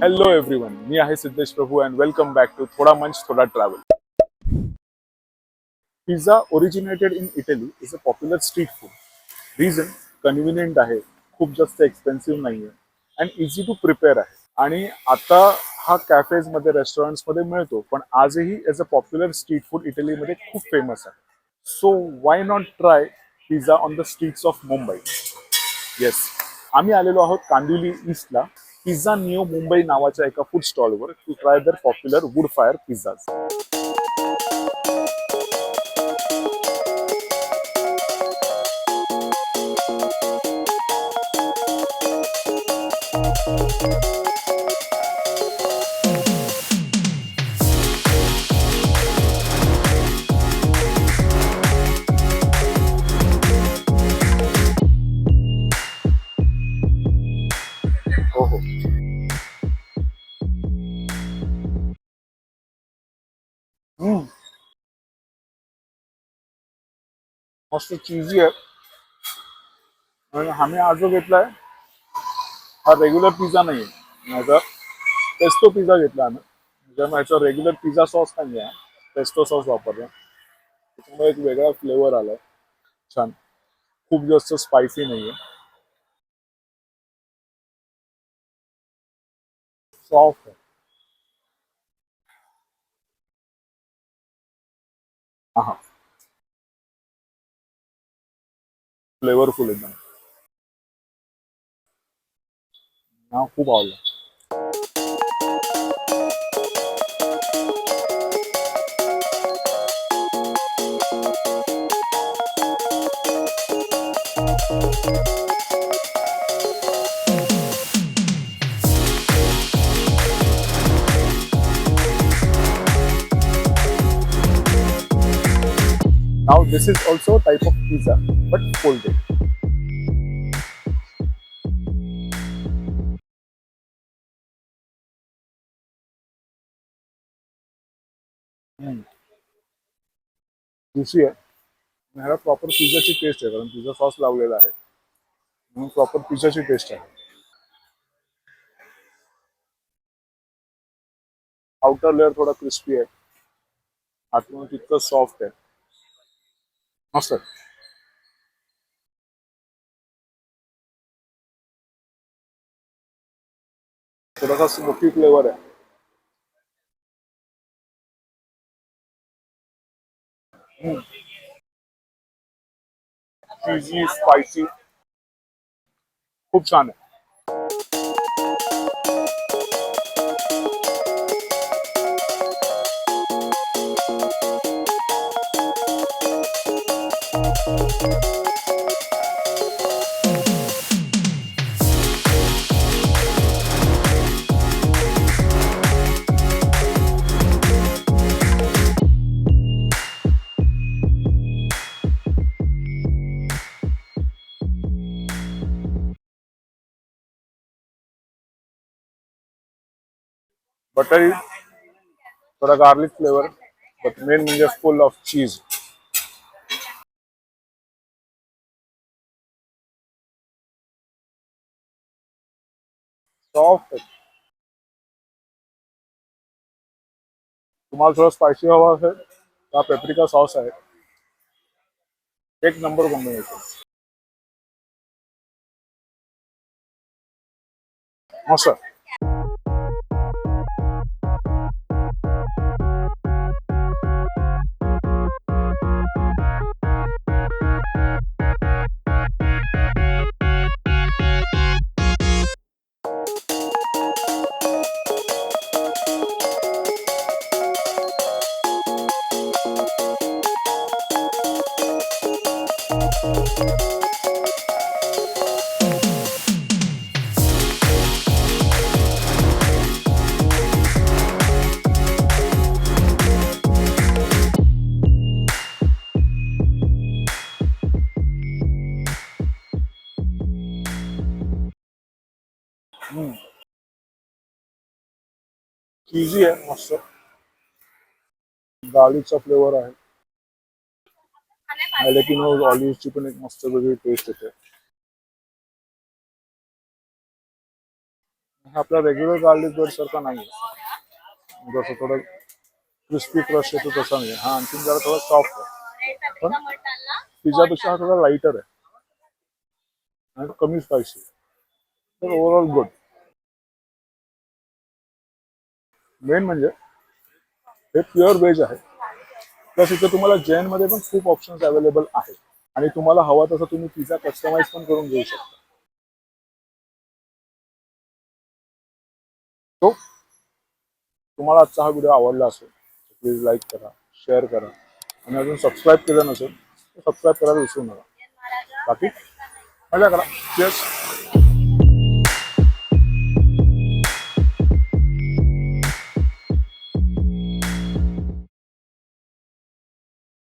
Hello everyone, मी आहे सिद्धेश प्रभू and welcome back to थोडा मंच थोडा travel. Pizza originated in Italy is a popular street food. Reason convenient आहे, खूप जास्त एक्सपेन्सिव्ह नाहीये and easy to prepare आहे. आणि आता हा कॅफेज मध्ये रेस्टॉरंट्स मध्ये मिळतो, पण आजही as a popular street food इटलीमध्ये खूप फेमस आहे. So why not try pizza on the streets of Mumbai. Yes, आम्ही आलेलो आहोत कांदिवली ईस्टला पिझ्झा निओ मुंबई नावाच्या एका फूड स्टॉलवर टू ट्राय दर पॉप्युलर वूड फायर पिझ्झाज. हो हो, मस्त चीजी आहे. आणि आम्ही आज जो घेतलाय हा रेग्युलर पिझ्झा नाहीये, माझा पेस्टो पिझ्झा घेतला आम्ही. त्यामुळे ह्याचा रेग्युलर पिझ्झा सॉस नाही आहे, पेस्टो सॉस वापरला, त्यामुळे एक वेगळा फ्लेवर आलाय. छान, खूप जास्त स्पायसी नाहीये, सॉफ्ट आहे. हा, फ्लेवरफुल एकदम. हा खूप आवडला. Now this is also a type of pizza but folded. Jussi आहे. ह्याला प्रॉपर पिझ्झाची टेस्ट आहे, कारण पिझ्झा सॉस लावलेला आहे म्हणून प्रॉपर पिझ्झाची टेस्ट आहे. आउटर लेअर थोडा क्रिस्पी आहे, आतून तितकं सॉफ्ट आहे. मस्त आहे. थोडासा स्मोकी फ्लेवर आहे. चीजी स्पायसी, खूप छान आहे. बटरी, थोडा गार्लिक फ्लेवर, बट मेन म्हणजे फुल ऑफ चीज. सॉफ्ट आहे. तुम्हाला थोडं स्पायसी हवा असेल तर पेप्रिका सॉस आहे, एक नंबर कॉम्बिनेशन. मस्त आहे. चीजी आहे, मस्त गार्लिकचा फ्लेवर आहे. हॅलेपिनो ऑलिव्हची पण एक मस्त वेगळी टेस्ट येते. हा आपला रेग्युलर गार्लिक ब्रेड सारखा नाही जसं थोडं क्रिस्पी क्रश येतो तसा नाही हा आणखी जरा थोडा सॉफ्ट आहे पण पिझ्झापेक्षा हा थोडा लाईटर आहे आणि कमी स्पायसी तर ओव्हरऑल गुड मेन म्हणजे हे प्युअर व्हेज आहे प्लस इथे तुम्हाला जैन मध्ये पण खूप ऑप्शन्स अवेलेबल आहेत आणि तुम्हाला हवा तसं तुम्ही पिझ्झा कस्टमाइज पण करून घेऊ शकता तो तुम्हाला आजचा हा व्हिडिओ आवडला असेल तर प्लीज लाईक करा शेअर करा आणि अजून सबस्क्राईब केलं नसेल तर सबस्क्राईब करायला विसरू नका बाकी मजा करा चीयर्स